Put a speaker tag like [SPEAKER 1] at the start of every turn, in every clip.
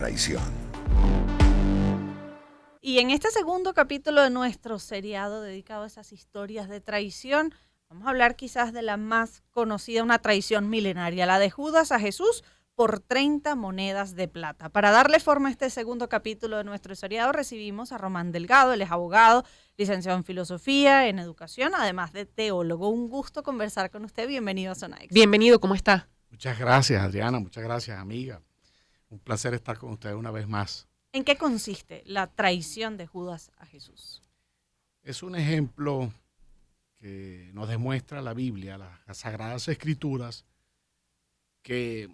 [SPEAKER 1] Traición.
[SPEAKER 2] Y en este segundo capítulo de nuestro seriado dedicado a esas historias de traición, vamos a hablar quizás de la más conocida, una traición milenaria, la de Judas a Jesús por 30 monedas de plata. Para darle forma a este segundo capítulo de nuestro seriado, recibimos a Román Delgado. Él es abogado, licenciado en filosofía, en educación, además de teólogo. Un gusto conversar con usted. Bienvenido a Zona Extra.
[SPEAKER 3] Bienvenido, ¿cómo está?
[SPEAKER 4] Muchas gracias, Adriana. Muchas gracias, amiga. Un placer estar con ustedes una vez más.
[SPEAKER 2] ¿En qué consiste la traición de Judas a Jesús?
[SPEAKER 4] Es un ejemplo que nos demuestra la Biblia, las Sagradas Escrituras, que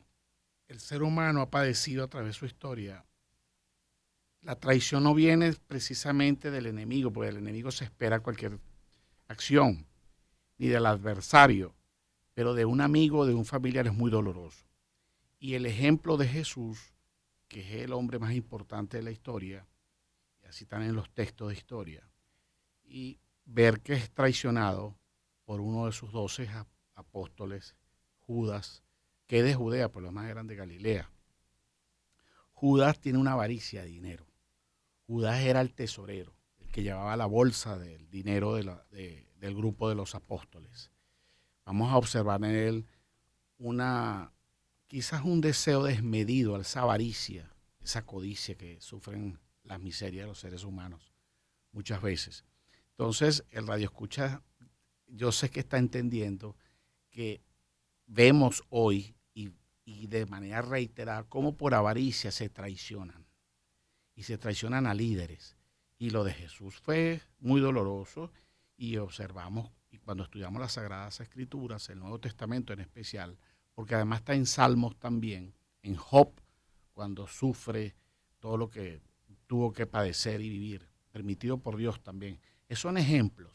[SPEAKER 4] el ser humano ha padecido a través de su historia. La traición no viene precisamente del enemigo, porque el enemigo se espera cualquier acción, ni del adversario, pero de un amigo, de un familiar es muy doloroso. Y el ejemplo de Jesús, que es el hombre más importante de la historia, y así están en los textos de historia, y ver que es traicionado por uno de sus 12 apóstoles, Judas, que es de Judea, por lo más grande de Galilea. Judas tiene una avaricia de dinero. Judas era el tesorero, el que llevaba la bolsa del dinero del grupo de los apóstoles. Vamos a observar en él quizás un deseo desmedido, esa avaricia, esa codicia que sufren las miserias de los seres humanos muchas veces. Entonces, el radioescucha, yo sé que está entendiendo que vemos hoy y de manera reiterada cómo por avaricia se traicionan y se traicionan a líderes. Y lo de Jesús fue muy doloroso y observamos, y cuando estudiamos las Sagradas Escrituras, el Nuevo Testamento en especial, porque además está en Salmos también, en Job, cuando sufre todo lo que tuvo que padecer y vivir, permitido por Dios también. Son ejemplos.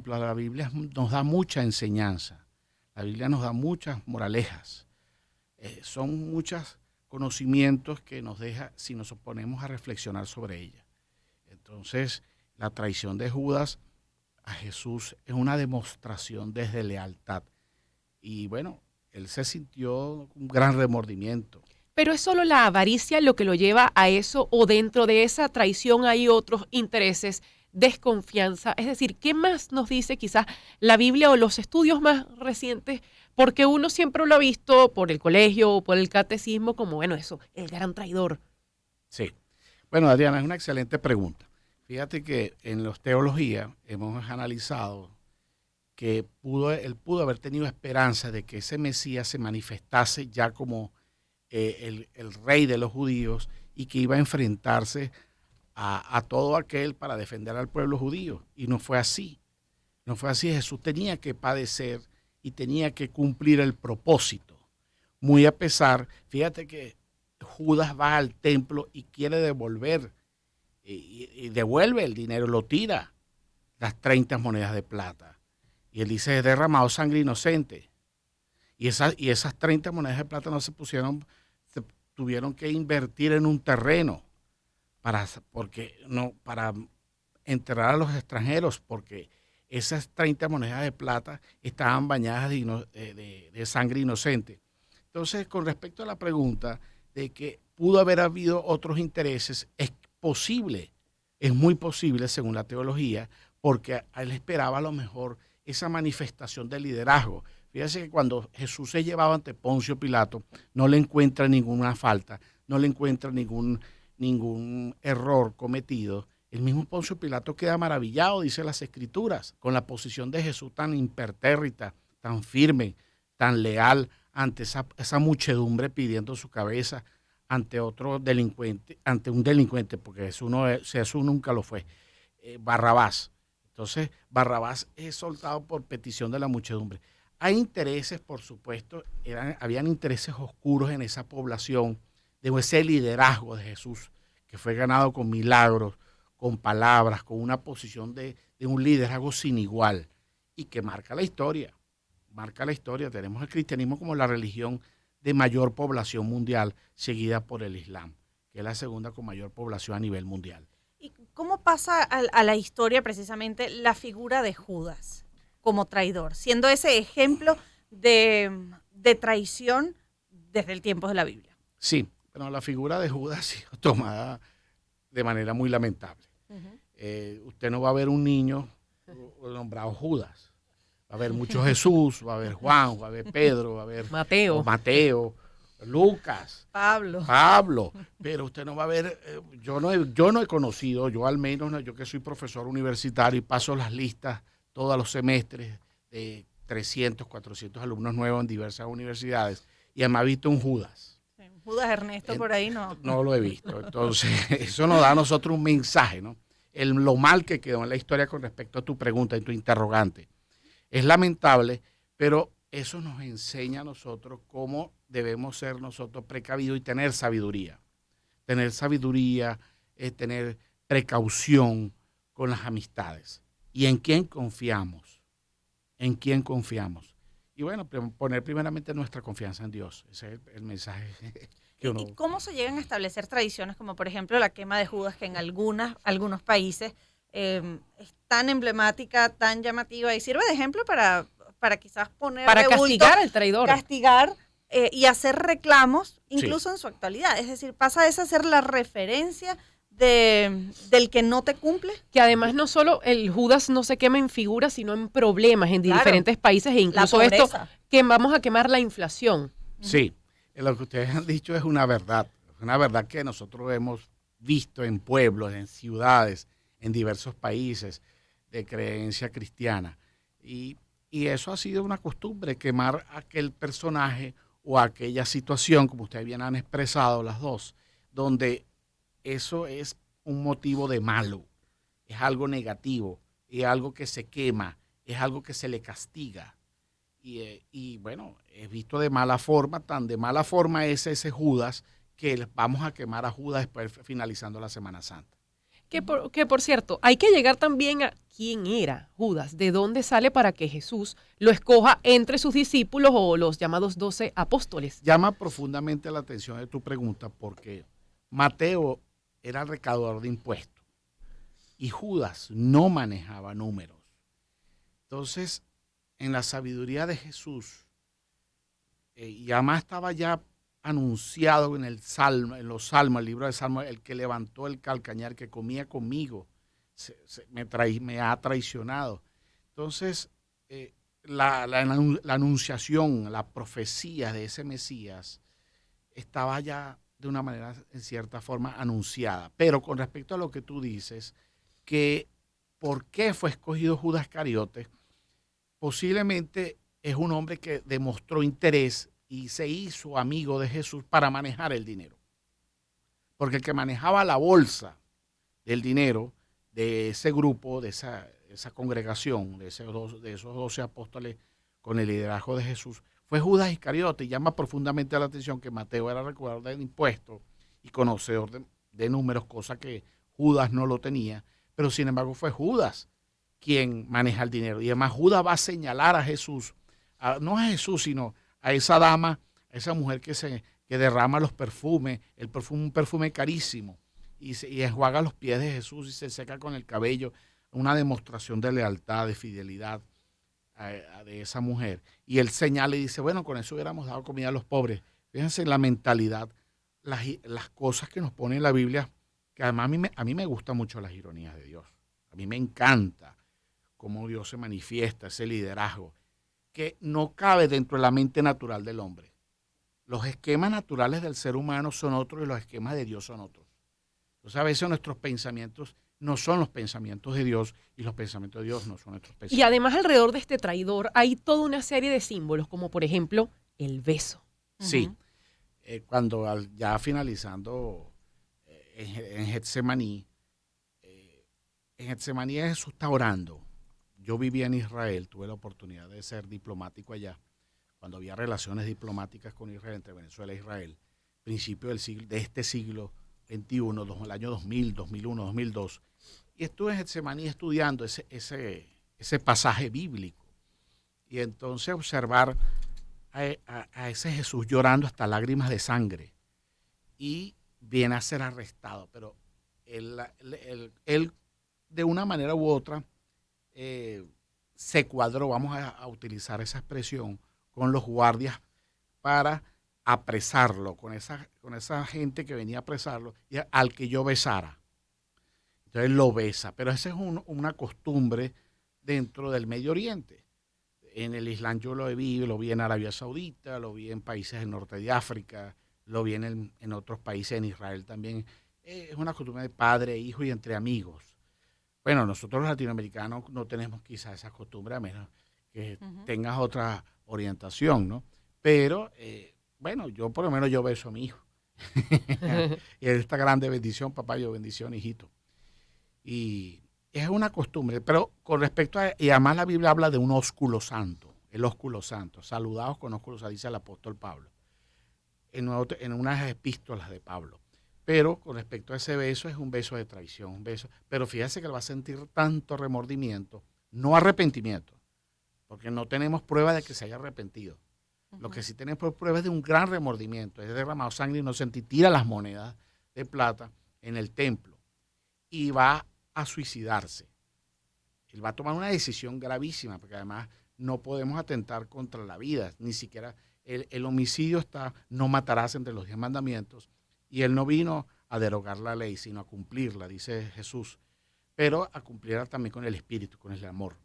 [SPEAKER 4] La Biblia nos da mucha enseñanza, la Biblia nos da muchas moralejas, son muchos conocimientos que nos deja si nos ponemos a reflexionar sobre ella. Entonces, la traición de Judas a Jesús es una demostración de lealtad. Y bueno, él se sintió un gran remordimiento.
[SPEAKER 3] ¿Pero es solo la avaricia lo que lo lleva a eso o dentro de esa traición hay otros intereses, desconfianza? Es decir, ¿qué más nos dice quizás la Biblia o los estudios más recientes? Porque uno siempre lo ha visto por el colegio o por el catecismo como, bueno, eso, el gran traidor.
[SPEAKER 4] Sí. Bueno, Adriana, es una excelente pregunta. Fíjate que en los teología hemos analizado que él pudo haber tenido esperanza de que ese Mesías se manifestase ya como el rey de los judíos y que iba a enfrentarse a todo aquel para defender al pueblo judío. Y no fue así. No fue así. Jesús tenía que padecer y tenía que cumplir el propósito. Muy a pesar, fíjate que Judas va al templo y quiere devolver, y devuelve el dinero, lo tira, las 30 monedas de plata. Y él dice, he derramado sangre inocente. Y esas 30 monedas de plata se tuvieron que invertir en un terreno para enterrar a los extranjeros, porque esas 30 monedas de plata estaban bañadas de sangre inocente. Entonces, con respecto a la pregunta de que pudo haber habido otros intereses, es posible, es muy posible según la teología, porque él esperaba a lo mejor esa manifestación de liderazgo. Fíjense que cuando Jesús se llevaba ante Poncio Pilato, no le encuentra ninguna falta, no le encuentra ningún error cometido. El mismo Poncio Pilato queda maravillado, dice las Escrituras, con la posición de Jesús tan impertérrita, tan firme, tan leal ante esa muchedumbre pidiendo su cabeza ante otro delincuente, ante un delincuente, porque Jesús nunca lo fue, Barrabás. Entonces, Barrabás es soltado por petición de la muchedumbre. Hay intereses, por supuesto, habían intereses oscuros en esa población, de ese liderazgo de Jesús, que fue ganado con milagros, con palabras, con una posición de un liderazgo sin igual, y que marca la historia. Tenemos el cristianismo como la religión de mayor población mundial, seguida por el Islam, que es la segunda con mayor población a nivel mundial.
[SPEAKER 2] ¿Y cómo pasa a la historia precisamente la figura de Judas como traidor, siendo ese ejemplo de traición desde el tiempo de la Biblia?
[SPEAKER 4] Sí, Bueno, la figura de Judas ha sido tomada de manera muy lamentable. Usted no va a ver un niño nombrado Judas. Va a haber mucho Jesús, va a haber Juan, va a haber Pedro, va a haber Mateo, Lucas, Pablo, pero usted no va a ver, yo no he conocido, yo al menos, yo que soy profesor universitario y paso las listas todos los semestres de 300, 400 alumnos nuevos en diversas universidades, y además he visto un Judas.
[SPEAKER 2] Judas Ernesto por ahí no.
[SPEAKER 4] No lo he visto. Entonces, eso nos da a nosotros un mensaje, ¿no? Lo mal que quedó en la historia con respecto a tu pregunta y tu interrogante. Es lamentable, pero eso nos enseña a nosotros cómo debemos ser nosotros precavidos y tener sabiduría. Tener sabiduría es tener precaución con las amistades. ¿Y en quién confiamos? ¿En quién confiamos? Y bueno, poner primeramente nuestra confianza en Dios. Ese es el mensaje que uno...
[SPEAKER 2] ¿Y cómo se llegan a establecer tradiciones como por ejemplo la quema de Judas, que en algunos países es tan emblemática, tan llamativa y sirve de ejemplo para quizás poner
[SPEAKER 3] para
[SPEAKER 2] de bulto,
[SPEAKER 3] castigar al traidor?
[SPEAKER 2] Castigar y hacer reclamos incluso en su actualidad. Es decir, pasa de esa ser la referencia del que no te cumple.
[SPEAKER 3] Que además no solo el Judas no se quema en figuras, sino en problemas en diferentes países, e incluso esto que vamos a quemar la inflación.
[SPEAKER 4] Sí, lo que ustedes han dicho es una verdad que nosotros hemos visto en pueblos, en ciudades, en diversos países de creencia cristiana. Y eso ha sido una costumbre, quemar aquel personaje o aquella situación, como ustedes bien han expresado las dos, donde eso es un motivo de malo, es algo negativo, es algo que se quema, es algo que se le castiga. Y bueno, es visto de mala forma, tan de mala forma es ese Judas que vamos a quemar a Judas después finalizando la Semana Santa.
[SPEAKER 3] Que por cierto, hay que llegar también a quién era Judas, de dónde sale para que Jesús lo escoja entre sus discípulos o los llamados 12 apóstoles.
[SPEAKER 4] Llama profundamente la atención de tu pregunta porque Mateo era el recaudador de impuestos y Judas no manejaba números. Entonces, en la sabiduría de Jesús, y además estaba ya anunciado en en los salmos, el libro de Salmos, el que levantó el calcañar, que comía conmigo, me ha traicionado. Entonces, la anunciación, la profecía de ese Mesías estaba ya de una manera, en cierta forma, anunciada. Pero con respecto a lo que tú dices, que por qué fue escogido Judas Iscariote, posiblemente es un hombre que demostró interés y se hizo amigo de Jesús para manejar el dinero. Porque el que manejaba la bolsa del dinero de ese grupo, de esa congregación, de esos 12 apóstoles con el liderazgo de Jesús, fue Judas Iscariote. Y llama profundamente la atención que Mateo era recaudador de impuestos y conocedor de números, cosa que Judas no lo tenía, pero sin embargo fue Judas quien maneja el dinero. Y además Judas va a señalar a Jesús, no a Jesús, sino a esa dama, a esa mujer que derrama los perfumes, un perfume carísimo, y enjuaga los pies de Jesús y se seca con el cabello, una demostración de lealtad, de fidelidad de esa mujer. Y él señala y dice, bueno, con eso hubiéramos dado comida a los pobres. Fíjense la mentalidad, las cosas que nos pone en la Biblia, que además a mí me gustan mucho las ironías de Dios. A mí me encanta cómo Dios se manifiesta, ese liderazgo, que no cabe dentro de la mente natural del hombre. Los esquemas naturales del ser humano son otros y los esquemas de Dios son otros. Entonces a veces nuestros pensamientos no son los pensamientos de Dios y los pensamientos de Dios no son nuestros pensamientos.
[SPEAKER 3] Y además alrededor de este traidor hay toda una serie de símbolos, como por ejemplo el beso.
[SPEAKER 4] Sí, cuando ya finalizando en Getsemaní, Jesús está orando. Yo vivía en Israel, tuve la oportunidad de ser diplomático allá, cuando había relaciones diplomáticas con Israel, entre Venezuela e Israel, principio de este siglo XXI, el año 2000, 2001, 2002. Y estuve en Getsemaní estudiando ese pasaje bíblico. Y entonces observar a ese Jesús llorando hasta lágrimas de sangre. Y viene a ser arrestado. Pero él de una manera u otra, se cuadró, vamos a utilizar esa expresión, con los guardias para apresarlo con esa gente que venía a apresarlo, y al que yo besara. Entonces lo besa, pero esa es una costumbre dentro del Medio Oriente. En el Islam yo lo vi en Arabia Saudita, lo vi en países del norte de África, lo vi en otros países, en Israel también. Es una costumbre de padre, hijo y entre amigos. Bueno, nosotros los latinoamericanos no tenemos quizás esa costumbre, a menos que tengas otra orientación, ¿no? Pero, bueno, yo por lo menos yo beso a mi hijo. Y esta grande bendición, papá, yo bendición, hijito. Y es una costumbre, pero con respecto a, y además la Biblia habla de un ósculo santo, el ósculo santo, saludados con ósculo santo, dice el apóstol Pablo, en unas epístolas de Pablo. Pero con respecto a ese beso, es un beso de traición, un beso. Pero fíjese que él va a sentir tanto remordimiento, no arrepentimiento, porque no tenemos prueba de que se haya arrepentido. Lo que sí tenemos prueba es de un gran remordimiento. Es derramado sangre inocente y tira las monedas de plata en el templo y va a suicidarse. Él va a tomar una decisión gravísima, porque además no podemos atentar contra la vida, ni siquiera el homicidio está, no matarás entre los 10 mandamientos, y él no vino a derogar la ley, sino a cumplirla, dice Jesús, pero a cumplirla también con el espíritu, con el amor.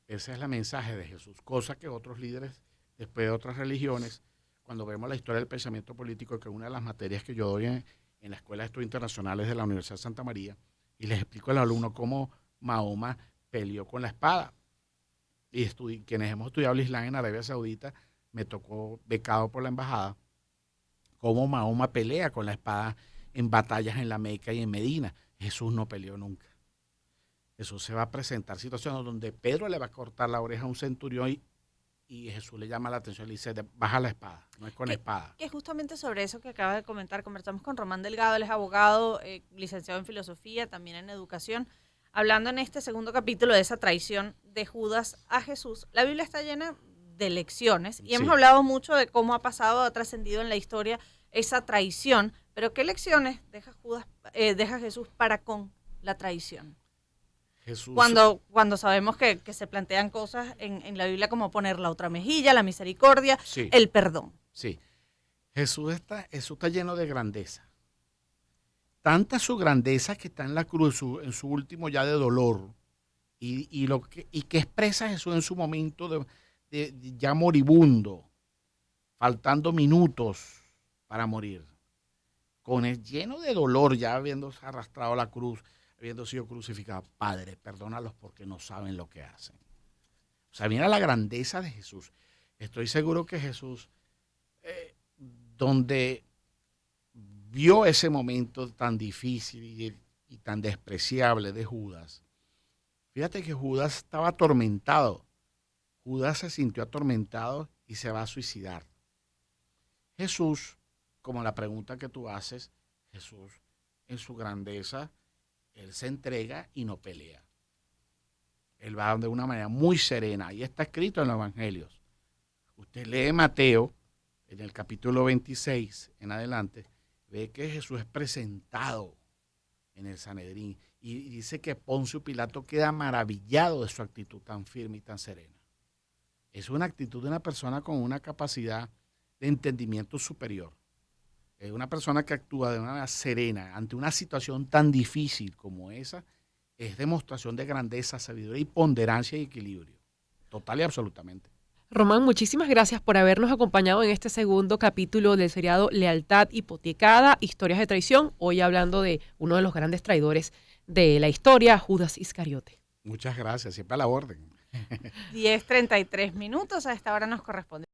[SPEAKER 4] Ese es el mensaje de Jesús, cosa que otros líderes, después de otras religiones, cuando vemos la historia del pensamiento político, que es una de las materias que yo doy en la Escuela de Estudios Internacionales de la Universidad de Santa María, y les explico al alumno cómo Mahoma peleó con la espada. Y quienes hemos estudiado el Islam en Arabia Saudita, me tocó becado por la embajada, cómo Mahoma pelea con la espada en batallas en la Meca y en Medina. Jesús no peleó nunca. Jesús se va a presentar situaciones donde Pedro le va a cortar la oreja a un centurión y Jesús le llama la atención y le dice, baja la espada, no es con espada.
[SPEAKER 2] Que justamente sobre eso que acaba de comentar, conversamos con Román Delgado, él es abogado, licenciado en filosofía, también en educación, hablando en este segundo capítulo de esa traición de Judas a Jesús. La Biblia está llena de lecciones y hemos hablado mucho de cómo ha pasado, ha trascendido en la historia esa traición, pero ¿qué lecciones deja Jesús para con la traición?
[SPEAKER 4] Jesús.
[SPEAKER 2] Cuando sabemos que se plantean cosas en la Biblia como poner la otra mejilla, la misericordia, el perdón.
[SPEAKER 4] Sí, Jesús está lleno de grandeza. Tanta su grandeza que está en la cruz, en su último ya de dolor, y que expresa Jesús en su momento de ya moribundo, faltando minutos para morir, lleno de dolor, ya habiéndose arrastrado a la cruz, habiendo sido crucificado. Padre, perdónalos porque no saben lo que hacen. O sea, mira la grandeza de Jesús. Estoy seguro que Jesús, donde vio ese momento tan difícil y tan despreciable de Judas, fíjate que Judas estaba atormentado. Judas se sintió atormentado y se va a suicidar. Jesús, como la pregunta que tú haces, Jesús en su grandeza, él se entrega y no pelea. Él va de una manera muy serena. Y está escrito en los evangelios. Usted lee Mateo, en el capítulo 26 en adelante, ve que Jesús es presentado en el Sanedrín. Y dice que Poncio Pilato queda maravillado de su actitud tan firme y tan serena. Es una actitud de una persona con una capacidad de entendimiento superior. Es una persona que actúa de una manera serena ante una situación tan difícil como esa. Es demostración de grandeza, sabiduría y ponderancia y equilibrio. Total y absolutamente.
[SPEAKER 3] Román, muchísimas gracias por habernos acompañado en este segundo capítulo del seriado Lealtad Hipotecada, Historias de Traición. Hoy hablando de uno de los grandes traidores de la historia, Judas Iscariote.
[SPEAKER 4] Muchas gracias, siempre a la orden.
[SPEAKER 2] 10:33 minutos, a esta hora nos corresponde.